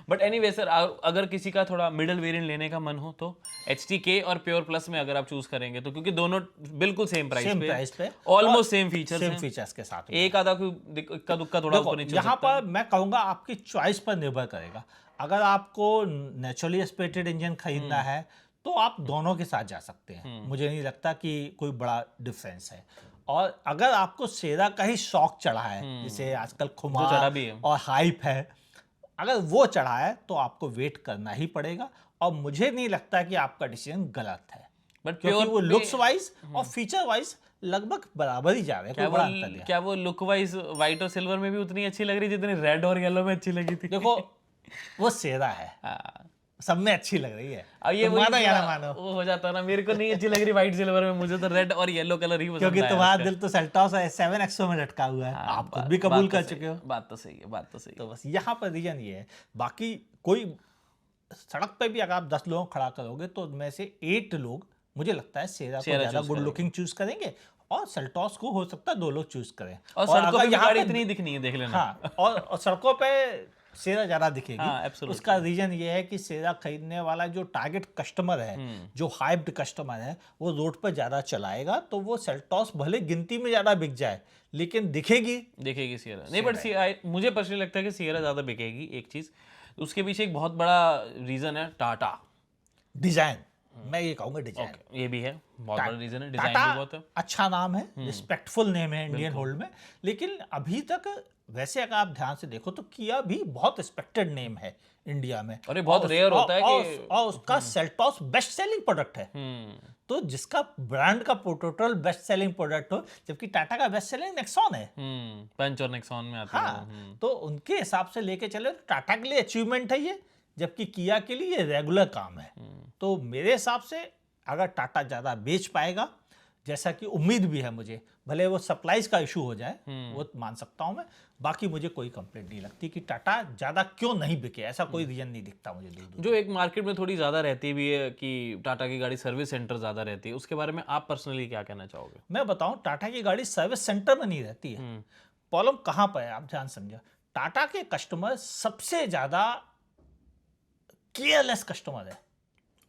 बट एनीवे सर, अगर किसी का थोड़ा मिडिल वेरिएंट लेने का मन हो तो HTK और प्योर प्लस में अगर आप चूज करेंगे तो, क्योंकि दोनों बिल्कुल सेम प्राइस पे, ऑलमोस्ट सेम फीचर्स सेम हैं, फीचर्स के साथ। एक आधा कोई इक्का दुक्का थोड़ा ऊपर नीचे हो यहाँ सकता है। पर मैं कहूँगा आपकी चॉइस पर निर्भर करेगा। अगर आपको नेचुरली एस्पिरेटेड इंजन खरीदना है तो आप दोनों के साथ जा सकते हैं, मुझे नहीं लगता कि कोई बड़ा डिफरेंस है। और अगर आपको सेरा का ही शौक चढ़ा है, जैसे आजकल जो चढ़ा भी है। खुमार और हाइप है, अगर वो चढ़ा है तो आपको वेट करना ही पड़ेगा। और मुझे नहीं लगता कि आपका डिसीजन गलत है, बट क्योंकि प्योर वो लुक्स वाइज और फीचर वाइज लगभग बराबर ही जा रहे हैं, कोई बड़ा अंतर नहीं है। क्या वो लुक वाइज व्हाइट और सिल्वर में भी उतनी अच्छी लग रही जितनी रेड और येलो में अच्छी लगी थी? देखो वो सेरा है, हाँ। सब में अच्छी लग रही है। अब ये तुम वही मानो या ना थोड़ा मानो, वो हो जाता है ना, मेरे को नहीं अच्छी लग रही व्हाइट सिल्वर में, मुझे तो रेड और येलो कलर ही पसंद क्योंकि आया तुम्हारा उसका। दिल तो सेल्टॉस और 7XO में लटका हुआ है। आप खुद भी कबूल कर चुके हो। बात तो सही है, बात तो सही तो बस यहाँ पर रीजन ये है। बाकी कोई सड़क पे भी अगर आप 10 लोगों को खड़ा करोगे तो उनमें से 8 लोग मुझे लगता है सेरा को ज्यादा choose गुड करेंगे। लुकिंग चूज करेंगे, और सेल्टॉस को हो सकता है 2 लोग चूज करें। और सड़कों अगर पे भी यहाँ गाड़ी पे- इतनी दिखनी है, देख लेना। हाँ, और सड़कों पे सेरा ज्यादा दिखेगी। हाँ, absolutely। उसका रीजन ये है कि सेरा खरीदने वाला जो टारगेट कस्टमर है, जो हाइप्ड कस्टमर है, वो रोड पर ज्यादा चलाएगा। तो वो सेल्टॉस भले गिनती में ज्यादा बिक जाए लेकिन दिखेगी। देखेगी सियरा नहीं, बट मुझे पर्सनली लगता है कि सियरा ज्यादा बिकेगी। एक चीज उसके पीछे एक बहुत बड़ा रीजन है, टाटा। डिजाइन, मैं ये कहूंगा डिजाइन। ये भी है, बहुत बड़ा रीजन है, डिजाइन टाटा भी बहुत है। अच्छा नाम है, रिस्पेक्टफुल नेम है इंडियन होल्ड में, लेकिन अभी तक वैसे अगर आप ध्यान से देखो तो किया भी बहुत रिस्पेक्टेड नेम है इंडिया में। और ये बहुत रेयर होता है कि और उसका सेल्टॉस बेस्ट सेलिंग प्रोडक्ट है। तो जिसका ब्रांड का टोटल बेस्ट सेलिंग प्रोडक्ट हो, जबकि टाटा का बेस्ट सेलिंग नेक्सॉन है। पंच और नेक्सॉन में आता है। हाँ, तो उनके हिसाब से लेके चले तो टाटा के लिए अचीवमेंट है ये, जबकि किया के लिए ये रेगुलर काम है। तो मेरे हिसाब से अगर टाटा ज़्यादा बेच पाएगा, जैसा कि उम्मीद भी है मुझे, भले वो सप्लाईज का इशू हो जाए, वो मान सकता हूँ मैं, बाकी मुझे कोई कंप्लेंट नहीं लगती कि टाटा ज़्यादा क्यों नहीं बिके, ऐसा कोई रीजन नहीं दिखता मुझे दूर दूर। जो एक मार्केट में थोड़ी ज़्यादा रहती भी है कि टाटा की गाड़ी सर्विस सेंटर ज़्यादा रहती है, उसके बारे में आप पर्सनली क्या कहना चाहोगे? मैं बताऊं, टाटा की गाड़ी सर्विस सेंटर में नहीं रहती है। प्रॉब्लम कहाँ पर है आप ध्यान समझो। टाटा के कस्टमर सबसे ज़्यादा केयरलेस कस्टमर है।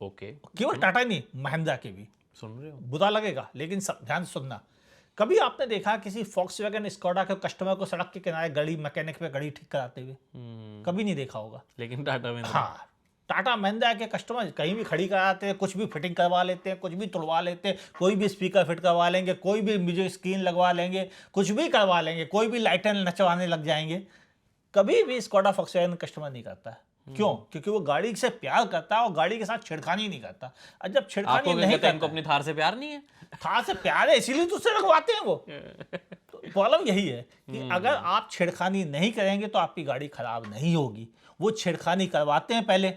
ओके, केवल टाटा ही नहीं, महिंद्रा के भी। सुन रहे हो? बुरा लगेगा लेकिन ध्यान से सुनना। कभी आपने देखा किसी फॉक्सवैगन स्कोडा के कस्टमर को सड़क के किनारे गाड़ी मैकेनिक पे गाड़ी ठीक कराते हुए? कभी नहीं देखा होगा। लेकिन टाटा में हाँ, टाटा महिंद्रा के कस्टमर कहीं भी खड़ी कराते हैं, कुछ भी फिटिंग करवा लेते हैं, कुछ भी तुड़वा लेते हैं, कोई भी स्पीकर फिट करवा लेंगे, कोई भी म्यूजिक स्क्रीन लगवा लेंगे, कुछ भी करवा लेंगे, कोई भी लाइटें नचवाने लग जाएंगे। कभी भी स्कोडा फॉक्सवैगन कस्टमर नहीं करता है। क्यों? क्योंकि वो गाड़ी से प्यार करता है और गाड़ी के साथ छेड़खानी नहीं करता। और जब छेड़खानी आपको नहीं कहते हैं करता इनको अपनी थार से प्यार नहीं है? थार से प्यार है इसीलिए तो उससे लगवाते हैं वो। तो प्रॉब्लम यही है कि अगर आप छेड़खानी नहीं करेंगे तो आपकी गाड़ी खराब नहीं होगी। वो छेड़खानी करवाते हैं पहले,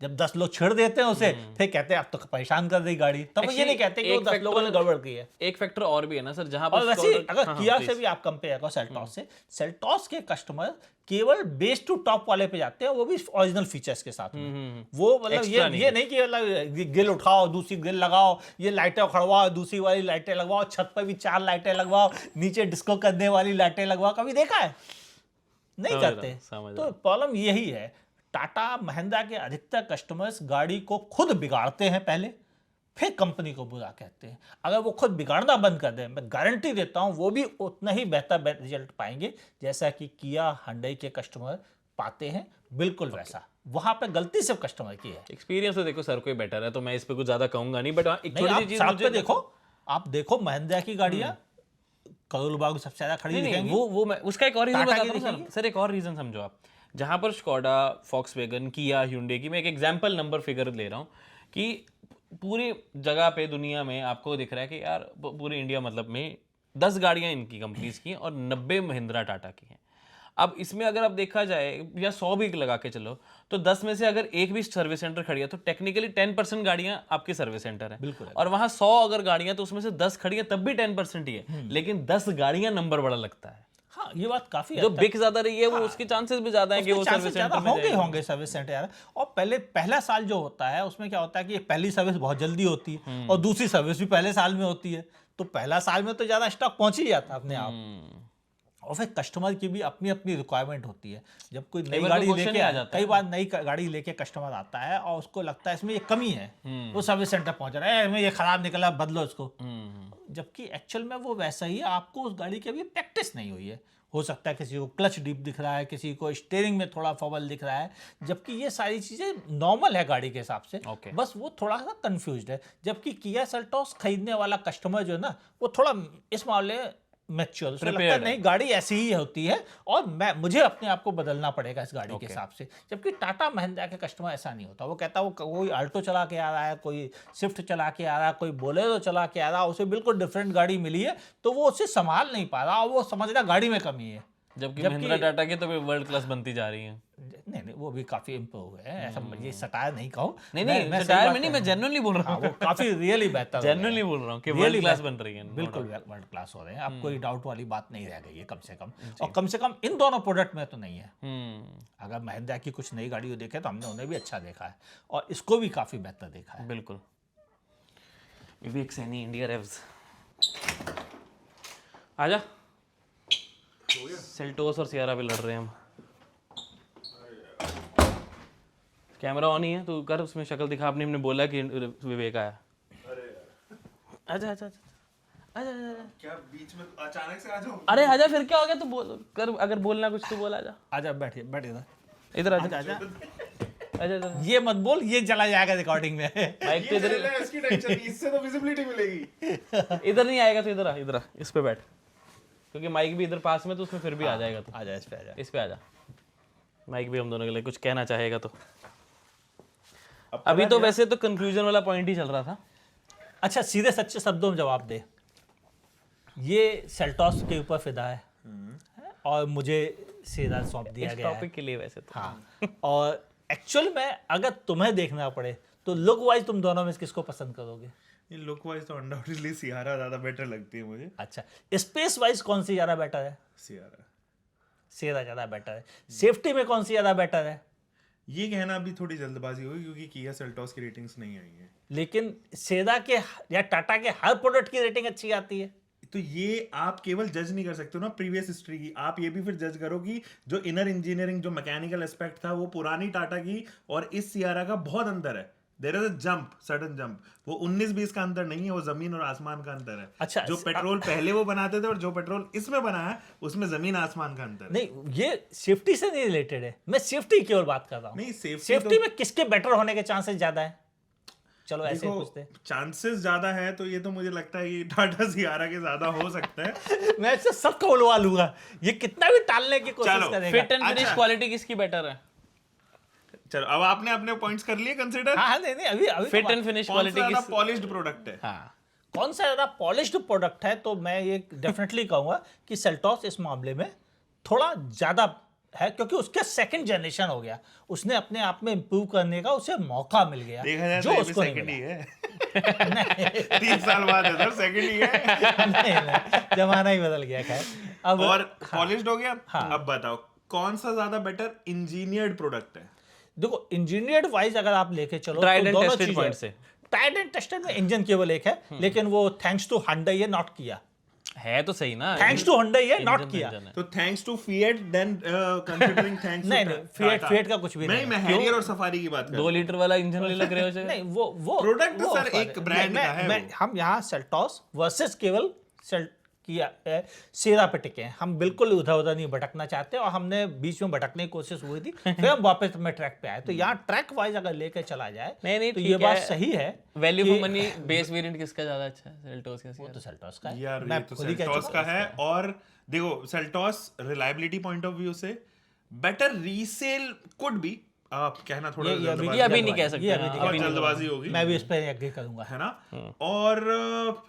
जब 10 लोग छेड़ देते हैं उसे, फिर कहते हैं अब तो परेशान कर दी गाड़ी, तब वो ये नहीं कहते कि वो 10 लोगों ने गड़बड़ की है। एक फैक्टर और भी है ना सर, जहां और पर वैसे अगर हाँ, किया please। से भी आप कंपेयर करो सेल्टॉस से, सेल्टॉस के कस्टमर केवल बेस टू टॉप वाले पे जाते हैं, वो भी ओरिजिनल फीचर्स के साथ में। वो मतलब Extra ये नहीं कि मतलब गिल उठाओ, दूसरी गिल लगाओ, ये लाइटें खड़वाओ, दूसरी वाली लाइटें लगवाओ, छत पर भी 4 लाइटें लगवाओ, नीचे डिस्को करने वाली लाइटें लगवाओ। कभी देखा है? नहीं करते। तो प्रॉब्लम यही है, टाटा महिंद्रा के अधिकतर कस्टमर्स गाड़ी को खुद बिगाड़ते हैं पहले, फिर कंपनी को बुरा कहते हैं। अगर वो खुद बिगाड़ना बंद कर दें, मैं गारंटी देता हूं वो भी उतना ही बेहतर रिजल्ट पाएंगे जैसा कि किया हुंडई के कस्टमर पाते हैं, बिल्कुल वैसा। वहां पे गलती सिर्फ कस्टमर की है। एक्सपीरियंस तो देखो सर कोई बेटर है, तो मैं इस पे कुछ ज्यादा कहूंगा नहीं, बट एक नहीं, छोटी सी आप चीज सड़क मुझे पे देखो, आप देखो महिंद्रा की गाड़ियां करोल बाग सबसे ज्यादा खड़ी नहीं, दिखेंगी। वो मैं उसका एक और रीजन टाटा की बताता हूं दिखेगी। सर, एक और रीजन समझो आप। जहां पर स्कोडा, फॉक्सवैगन, किया, hyundai की मैं एक एग्जांपल नंबर फिगर ले रहा हूं कि पूरी जगह पे दुनिया में आपको दिख रहा है कि यार पूरे इंडिया मतलब में 10 गाड़ियां इनकी कंपनीज की हैं और 90 महिंद्रा टाटा की हैं। अब इसमें अगर आप देखा जाए या 100 भी लगा के चलो, तो 10 में से अगर एक भी सर्विस सेंटर खड़ी है तो टेक्निकली 10% गाड़ियां आपके सर्विस सेंटर है। बिल्कुल है। और वहां 100 अगर गाड़ियां तो उसमें से 10 खड़ी है तब भी 10% ही है, लेकिन 10 गाड़ियां नंबर बड़ा लगता है। हाँ, ये बात काफी जो बिक ज्यादा रही है वो उसके चांसेस भी ज्यादा है कि वो सर्विस सेंटर में जाएगी। होंगे सर्विस सेंटर यार। और पहला साल जो होता है उसमें क्या होता है कि पहली सर्विस बहुत जल्दी होती है और दूसरी सर्विस भी पहले साल में होती है, तो पहला साल में तो ज्यादा स्टॉक पहुंच ही जाता है अपने आप। और फिर कस्टमर की भी अपनी अपनी रिक्वायरमेंट होती है। जब कोई नई गाड़ी लेके आ जाता कई बार नई गाड़ी लेके कस्टमर आता है और उसको लगता है इसमें ये कमी है, वो सर्विस सेंटर पहुंच रहा है, इसमें ये खराब निकला, बदलो इसको। जबकि एक्चुअल में वो वैसा ही है, आपको उस गाड़ी की अभी प्रैक्टिस नहीं हुई है। हो सकता है किसी को क्लच डीप दिख रहा है, किसी को स्टीयरिंग में थोड़ा फबल दिख रहा है, जबकि ये सारी चीज़ें नॉर्मल है गाड़ी के हिसाब से। बस वो थोड़ा सा कंफ्यूज्ड है। जबकि किया सेल्टॉस खरीदने वाला कस्टमर जो है ना, वो थोड़ा इस मामले मैच्योर, उसको लगता है नहीं गाड़ी ऐसी ही होती है और मुझे अपने आप को बदलना पड़ेगा इस गाड़ी के हिसाब से। जबकि टाटा महिंद्रा के कस्टमर ऐसा नहीं होता। वो कहता है वो कोई अल्टो चला के आ रहा है, कोई स्विफ्ट चला के आ रहा है, कोई बोलेरो चला के आ रहा है, उसे बिल्कुल डिफरेंट गाड़ी मिली है तो वो उसे संभाल नहीं पा रहा और वो समझ रहा गाड़ी में कमी है। जबकि महिंद्रा टाटा की तो वर्ल्ड क्लास बनती जा रही है। नहीं, वो भी काफी इम्प्रूव हुए हैं, ऐसा ये सटायर नहीं कहूँ। नहीं, सटायर में नहीं, मैं जेन्युइनली बोल रहा हूँ। वो काफी रियली बेहतर, जेन्युइनली बोल रहा हूँ कि वर्ल्ड क्लास बन रही है। बिल्कुल वर्ल्ड क्लास हो रहे हैं, अब कोई डाउट वाली बात नहीं रह गई है कम से कम। और कम से कम इन दोनों प्रोडक्ट में तो नहीं है। अगर महिंद्रा की कुछ नई गाड़ियों देखे तो हमने उन्हें भी अच्छा देखा है और इसको भी काफी बेहतर देखा है। बिल्कुल। विवेक सैनी, इंडिया रेव्स। आजा। सेल्टोस और सियारा पे लड़ रहे हैं हम। कैमरा ऑन ही है, तू कर उसमें शक्ल दिखा अपनी। हमने बोला कि विवेक आया। आजा आजा आजा आजा। क्या बीच में अचानक से आ जाओ? अरे आजा, फिर क्या हो गया? तू बोल कर, अगर बोलना कुछ तो बोल। आजा आजा, बैठिए इधर आजा आजा। आजा। ये मत बोल, ये चला जाएगा रिकॉर्डिंग में। माइक तो इधर, इसकी टेंशन नहीं, इससे तो विजिबिलिटी मिलेगी। इधर नहीं आएगा तो इधर आ, इस पे बैठ, क्योंकि माइक भी इधर पास में तो उसमें फिर भी आ जाएगा। तो आजा, इस पे आजा। माइक भी हम दोनों के लिए कुछ कहना चाहेगा तो। अभी तो वैसे तो कंक्लूजन वाला पॉइंट ही चल रहा था। अच्छा, सीधे सच्चे शब्दों में जवाब दे। ये सेल्टॉस के ऊपर फिदा है और मुझे सीधा सौंप दिया गया है टॉपिक के लिए वैसे तो। हाँ, और एक्चुअल में अगर तुम्हें देखना पड़े तो लुक वाइज तुम दोनों में किसको पसंद करोगे? लुक वाइज तो अनडाउटेडली सियारा ज्यादा बेटर लगती है मुझे। अच्छा, स्पेस वाइज कौन सी ज्यादा बेटर है? सियारा ज्यादा बेटर है। सेफ्टी में कौन सी ज्यादा बेटर है? ये कहना अभी थोड़ी जल्दबाजी होगी क्योंकि किया सेल्टॉस की रेटिंग्स नहीं आई है। लेकिन सेदा के या टाटा के हर प्रोडक्ट की रेटिंग अच्छी आती है। तो ये आप केवल जज नहीं कर सकते हो ना प्रीवियस हिस्ट्री की, आप ये भी फिर जज करो कि जो इनर इंजीनियरिंग, जो मैकेनिकल एस्पेक्ट था, वो पुरानी टाटा की और इस सियारा का बहुत अंतर है। There is a jump, sudden jump. वो 19-20 का अंतर नहीं है, वो जमीन और आसमान का अंतर है। अच्छा, जो पेट्रोल पहले वो बनाते थे और जो पेट्रोल इसमें बना है उसमें जमीन आसमान का अंतर है। नहीं, ये सेफ्टी से नहीं रिलेटेड है, मैं सेफ्टी की ओर बात कर रहा हूँ। नहीं, सेफ्टी में किसके बेटर होने के चांसेस ज्यादा है? चलो ऐसे ही पूछते चांसेस ज्यादा है तो ये तो मुझे लगता है ये टाटा सियारा के ज्यादा हो सकता है। मैं इससे सबको उलवा लूंगा, ये कितना भी टालने की कोशिश चलो, करेगा। फिट एंड फिनिश क्वालिटी किसकी बेटर है? चलो अब आपने अपने पॉइंट्स कर लिए कंसीडर। हाँ नहीं अभी अभी फिट एंड फिनिश क्वालिटी ज्यादा पॉलिश्ड प्रोडक्ट है? हाँ, कौन सा ज्यादा पॉलिश्ड प्रोडक्ट है, तो मैं ये डेफिनेटली कहूंगा कि सेल्टॉस इस मामले में थोड़ा ज्यादा है, क्योंकि उसके सेकंड जनरेशन हो गया, उसने अपने आप में इंप्रूव करने का उसे मौका मिल गया, देखा जाए जो तो ये उसको नहीं सेकंड ही मिला। है। 3 साल बाद है सर, सेकंड ही है। नहीं, जमाना ही बदल गया। खैर अब और पॉलिश्ड हो गया। अब बताओ कौन सा ज्यादा बेटर इंजीनियर्ड प्रोडक्ट है? देखो, इंजीनियर्ड वाइज अगर आप लेके चलो Tried तो and दोनों tested चीजें point से। ट्राइड एंड टेस्टेड में इंजन केवल एक है, लेकिन वो थैंक्स टू Hyundai ये नॉट किया, है तो सही ना, थैंक्स टू Hyundai ये नॉट किया। तो thanks to Fiat then considering thanks नहीं फिएट का कुछ भी नहीं, नहीं। मैं हैरियर और सफारी की बात कर 2 लीटर वाला इंजन वाले लग रहे हो नहीं वो Product तो वो सर ऑफर एक brand का है वो। हम यहाँ सेल्टॉस वर्सेस केवल सेरा पे टिके हैं। हम बिल्कुल उधर उधर नहीं भटकना चाहते, और हमने बीच में भटकने की कोशिश हुई थी, फिर हम वापस में ट्रैक पे आए। तो यहाँ ट्रैक वाइज अगर लेके चला जाए नहीं, तो ठीक ये बात है। सही है। Value for money base variant किसका ज्यादा अच्छा है, सेल्टोस का? वो तो सेल्टॉस का है, यार, मैं ये तो खुद ही कह सेल्टॉस चुका का है। और देखो Seltos reliability point of view से बेटर रीसेल कुड बी, आप कहना थोड़ा ये जल्दबाजी अभी नहीं कह सकते, ये अभी हाँ, नहीं बहुत कह सकते। जल्दबाजी होगी, मैं भी इस पर एग्री करूंगा। है ना। और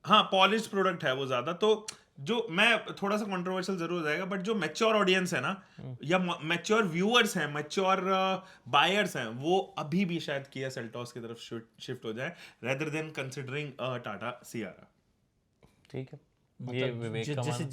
हाँ, पॉलिश्ड प्रोडक्ट है वो ज्यादा। तो जो मैं थोड़ा सा कंट्रोवर्शियल जरूर हो जाएगा, बट जो मैच्योर ऑडियंस है ना, या मैच्योर व्यूअर्स हैं, मैच्योर बायर्स हैं, वो अभी भी शायद किया सेल्टॉस की तरफ शिफ्ट हो जाए rather than considering Tata Sierra. ठीक है, ये विवेक का मानना।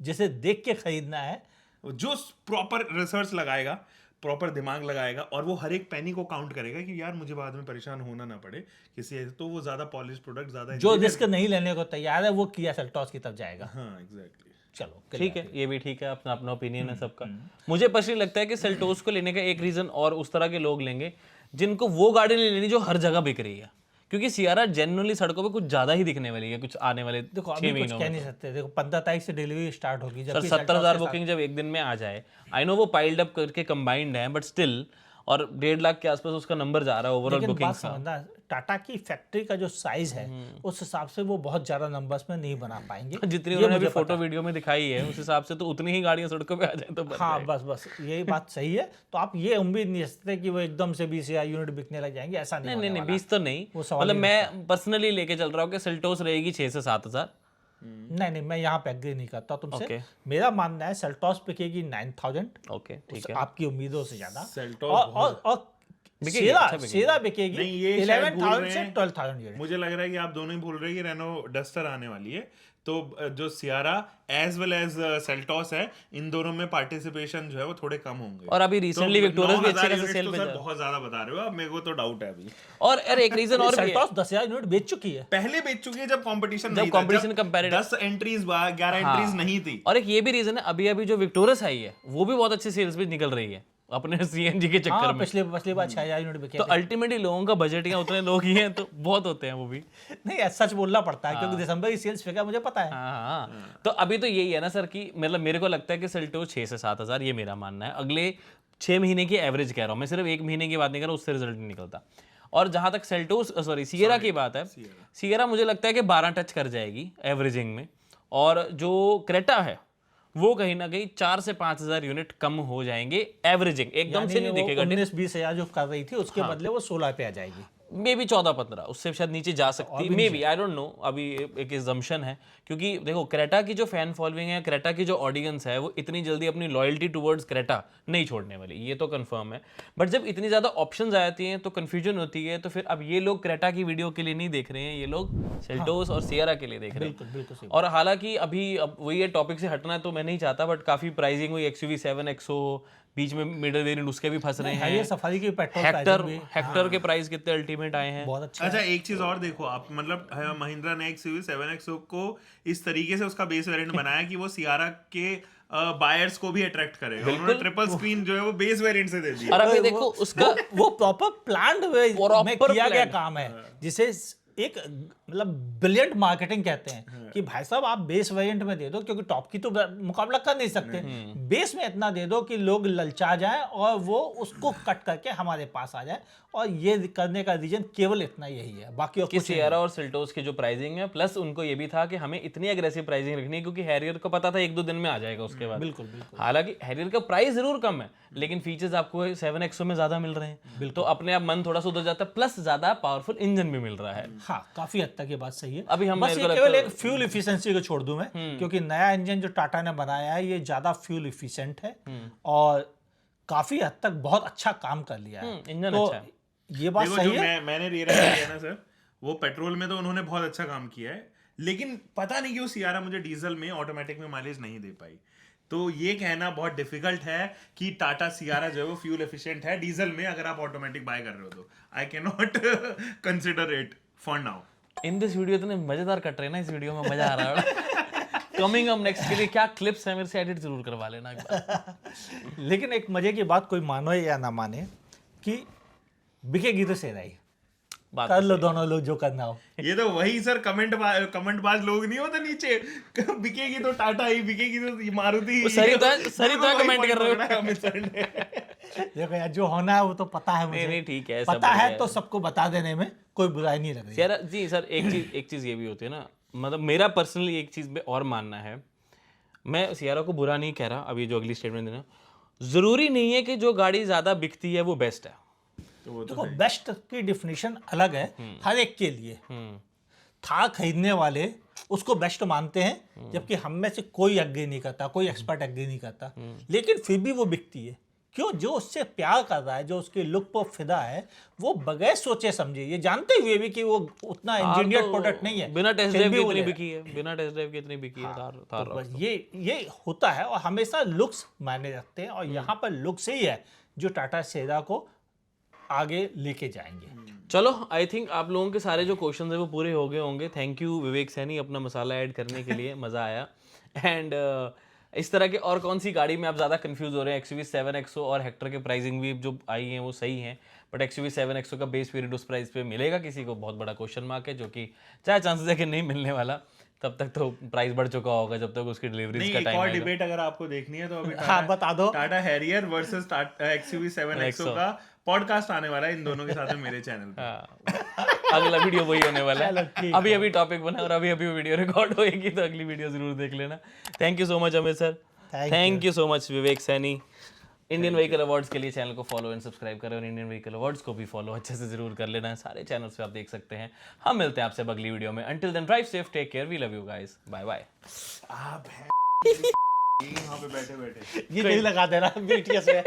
जिसे देख के खरीदना है, जो प्रॉपर रिसर्च लगाएगा, प्रॉपर दिमाग लगाएगा, और वो हर एक पेनी को काउंट करेगा कि यार मुझे बाद में परेशान होना ना पड़े किसी ऐसे, तो वो ज्यादा पॉलिश प्रोडक्ट ज्यादा जो रिस्क नहीं लेने को तैयार है वो किया सेल्टॉस की तरफ जाएगा। हाँ एग्जैक्टली। चलो ठीक है, ये भी ठीक है, अपना अपना ओपिनियन है सबका। मुझे पर्सनली लगता है कि सेल्टोस को लेने का एक रीजन और उस तरह के लोग लेंगे जिनको वो गाड़ी नहीं लेनी जो हर जगह बिक रही है, क्योंकि सियारा जनरली सड़कों पे कुछ ज्यादा ही दिखने वाली है कुछ आने वाले देखो 6 अभी कुछ महीनों कह में। नहीं सकते। देखो 15 तारीख से डिलीवरी स्टार्ट होगी, सर जबकि 70,000 बुकिंग जब एक दिन में आ जाए, आई नो वो पाइल्ड अप करके कंबाइंड है, बट स्टिल, और 1.5 लाख के आसपास उसका नंबर जा रहा है ओवरऑल लेकिन बुकिंग बात समझना, टाटा की फैक्ट्री का जो साइज है उस हिसाब से वो बहुत ज्यादा नंबर्स में नहीं बना पाएंगे। जितनी ये उन्होंने अभी मुझे फोटो पता है। वीडियो में दिखाई है उस हिसाब से तो उतनी ही गाड़ियां सड़कों पे आ जाए तो बन हाँ जाएगा। बस यही बात सही है। तो आप ये उम्मीद नहीं कर सकते कि वो एकदम से 20,000 यूनिट बिकने लग जाएंगे, ऐसा नहीं होने नहीं वाला। 20 तो नहीं, वो सवाल मतलब ही मैं पर्सनली लेके चल रहा हूँ कि सेल्टोस रहेगी 6 से 7 हज़ार। नहीं मैं यहाँ पे एग्री नहीं करता तुमसे। Okay. मेरा मानना है सेल्टॉस बिकेगी 9,000, ओके ठीक है, आपकी उम्मीदों से ज्यादा। सेल्टॉस और बिकेगी, सेरा अच्छा बिकेगी। सेरा बिकेगी नहीं, ये शायद भूल 11,000 रहे से हैं। 12,000 यूनिट। मुझे लग रहा है कि आप दोनों ही भूल रहे हैं कि रेनो डस्टर आने वाली है, तो जो Sierra as well as Seltos है, इन दोनों में पार्टिसिपेशन जो है वो थोड़े कम होंगे। और अभी रिसेंटली विक्टोरियस भी अच्छे खासे सेल पे सर बहुत ज्यादा बता रहे हो आप, मेरे को तो डाउट है अभी। और यार एक रीजन और भी है, सेल्टॉस 10,000 यूनिट बेच चुकी है। पहले बेच चुकी है जब कंपटीशन जब नहीं था, competition comparative- 10 एंट्रीज 11 एंट्रीज नहीं थी। और एक ये भी रीजन है, अभी अभी जो विक्टोरियस आई है वो भी बहुत अच्छी सेल्स पे निकल रही है अपने सीएनजी के चक्कर हाँ में। पिछले बार 6,000 यूनिट बिके तो थे। अल्टीमेटली लोगों का बजट या उतने लोग ही हैं तो बहुत होते हैं वो भी। नहीं सच बोलना पड़ता है, क्योंकि दिसंबर की सेल्स फिगर मुझे पता है। हाँ, तो अभी तो यही है ना सर कि मतलब मेरे को लगता है कि सेल्टोस 6 से 7 हज़ार, ये मेरा मानना है। अगले 6 महीने की एवरेज कह रहा हूँ मैं, सिर्फ 1 महीने की बात नहीं कर रहा हूँ, उससे रिजल्ट नहीं निकलता। और जहां तक सेल्टोस सियरा की बात है, सियरा मुझे लगता है कि 12 टच कर जाएगी एवरेजिंग में, और जो क्रेटा है वो कहीं ना कहीं 4 से 5,000 यूनिट कम हो जाएंगे एवरेजिंग, एकदम से नहीं दिखेगा। 19-20,000 जो कर रही थी उसके बदले वो 16 पे आ जाएगी। मे बी 14-15, उससे शायद नीचे जा सकती, may be, I don't know, अभी एक assumption है। क्योंकि देखो क्रेटा की जो फैन फॉलोइंग है, क्रेटा की जो ऑडियंस है, वो इतनी जल्दी अपनी लॉयल्टी टुवर्ड्स क्रेटा नहीं छोड़ने वाली, ये तो कंफर्म है। बट जब इतनी ज़्यादा ऑप्शंस आ जाती हैं तो कन्फ्यूजन होती है, तो फिर अब ये लोग क्रेटा की वीडियो के लिए नहीं देख रहे हैं, ये लोग सेल्टोस और सियरा के लिए देख रहे हैं। बिल्कुल सही। और हालांकि अभी अब वही है, टॉपिक से हटना तो मैं नहीं चाहता, बट काफ़ी प्राइसिंग हुई, XUV7 एक्सो, बीच में मिडल वेरिएंट उसके भी फंस रहे हैं। ये सफारी की पेट्रोल हेक्टर के प्राइस कितने अल्टीमेट आए हैं। बहुत अच्छा। अच्छा एक चीज और देखो आप, मतलब महिंद्रा ने XUV7XO को इस तरीके से उसका बेस वेरिएंट बनाया कि वो सियारा के बायर्स को भी अट्रैक्ट करेगा। उन्होंने ट्रिपल स्क्रीन जो है वो बेस वेरिएंट से दे दी। और अभी देखो उसका वो प्रॉपर प्लान्ड में किया गया काम है, जिसे एक मतलब ब्रिलियंट मार्केटिंग कहते हैं कि भाई साहब आप बेस वेरिएंट में दे दो, क्योंकि टॉप की तो मुकाबला कर नहीं सकते, बेस में इतना दे दो कि लोग ललचा जाएं और वो उसको कट करके हमारे पास आ जाए, और ये करने का रीजन केवल इतना यही है, बाकी और कि कुछ नहीं। सियरा और सेल्टोस की जो प्राइसिंग है, प्लस उनको ये भी था कि हमें इतनी अग्रेसिव प्राइसिंग रखनी है क्योंकि हैरियर को पता था 1-2 दिन में आ जाएगा उसके बाद। बिल्कुल बिल्कुल। हालांकि हैरियर का प्राइस जरूर कम है, लेकिन फीचर्स आपको 7XO में ज्यादा मिल रहे हैं, तो अपने आप मन थोड़ा सुधर जाता है, प्लस ज्यादा पावरफुल इंजन भी मिल रहा है। हाँ, काफी हद तक ये बात सही है। अभी हम बस मेरे ये को केवल लगता एक फ्यूल इफिशिएंसी को छोड़ दूं मैं, क्योंकि नया इंजन जो टाटा ने बनाया है ये ज्यादा फ्यूल इफिशिएंट है और काफी हद तक बहुत अच्छा काम कर लिया है। इंजन तो अच्छा है। ये बात देखो, सही जो है। मैंने रियलाइज किया ना सर, वो पेट्रोल में तो उन्होंने बहुत अच्छा काम किया है, लेकिन पता नहीं क्यों सियारा मुझे डीजल में ऑटोमेटिक में माइलेज नहीं दे पाई। तो ये कहना बहुत डिफिकल्ट है कि टाटा सियारा जो है वो फ्यूल एफिशिएंट है डीजल में, अगर आप ऑटोमेटिक बाय कर रहे हो तो I can not consider it for now. In this video इतने मजेदार कट रहे हैं ना, इस वीडियो में मजा आ रहा है। कमिंग अप नेक्स्ट के लिए क्या क्लिप्स है मेरे से एडिट जरूर करवा लेना एक बार। लेकिन एक मजे की बात, कोई मानो या ना माने, कि बिकेगी तो सेराई, बात कर लो दोनों लोग जो करना हो। ये तो वही सर कमेंट बाज लोग नहीं होते नीचे, बिकेगी तो टाटा ही, बिकेगी तो मारुति ही। सरी तो वही कमेंट कर रहे हो। पकड़ा है अमित सर ने। देखो यार, जो होना है वो तो पता है मुझे। नहीं ठीक है, सब पता है बढ़िया तो सबको बता देने में कोई बुराई नहीं लग रही। सियरा जी सर, एक चीज ये भी होती है ना, मतलब मेरा पर्सनली एक चीज में और मानना है, मैं सियारा को बुरा नहीं कह रहा, अभी जो अगली स्टेटमेंट देना, जरूरी नहीं है कि जो गाड़ी ज्यादा बिकती है वो बेस्ट है। तो वो तो देखो, बेस्ट की डिफिनेशन अलग है हर एक के लिए। थार खरीदने वाले उसको बेस्ट मानते हैं, जबकि हम में से कोई एग्री नहीं करता, कोई एक्सपर्ट एग्री नहीं करता, लेकिन फिर भी वो बिकती है। क्यों? जो उससे प्यार कर रहा है, जो उसके लुक पर फिदा है, वो बगैर सोचे समझे, ये जानते हुए भी कि वो उतना इंजीनियर्ड प्रोडक्ट नहीं है, बिना टेस्ट फिर ड्राइव भी के वो इतनी ले बिकी है, बिना टेस्ट ड्राइव के इतनी बिकी है थार। तो बस ये होता है, और हमेशा लुक्स मायने रखते हैं, और यहाँ पर लुक से ही है जो टाटा सियरा को आगे लेके जाएंगे। चलो, आई थिंक आप लोगों के सारे जो क्वेश्चन है वो पूरे हो गए होंगे। थैंक यू विवेक सैनी अपना मसाला ऐड करने के लिए, मज़ा आया। एंड इस तरह के और कौन सी गाड़ी में आप ज़्यादा कंफ्यूज हो रहे हैं? XUV 7XO और हेक्टर के प्राइसिंग भी जो आई हैं वो सही हैं, बट XUV 7XO का बेस वेरिएंट उस प्राइस पे मिलेगा किसी को? बहुत बड़ा क्वेश्चन मार्क है, जो कि चाहे चांसेस है कि नहीं मिलने वाला। तब तक तो प्राइस बढ़ चुका होगा जब तक उसकी डिलीवरीज नहीं, का एक टाइम और आएगा। डिबेट अगर आपको देखनी है तो अभी हाँ, बता दो। Tata Harrier versus XUV 7XO का पॉडकास्ट आने वाला है इन दोनों के साथ में मेरे चैनल पे। हाँ, अगला वीडियो वही होने वाला चलो, है। ठीक अभी टॉपिक बना और अभी वीडियो रिकॉर्ड होएगी, तो अगली वीडियो जरूर देख लेना। Thank you so much Amit sir, thank you so much Vivek Saini. Indian vehicle awards के लिए चैनल को फॉलो एंड सब्सक्राइब करें, और इंडियन व्हीकल अवार्ड्स को भी फॉलो अच्छे से जरूर कर लेना है, सारे चैनल्स पे आप देख सकते हैं। हम मिलते हैं आपसे अगली वीडियो में। Until then drive safe, take care, we love you guys, bye bye. यहाँ पे बैठे बैठे ये नहीं लगा देना BTS में।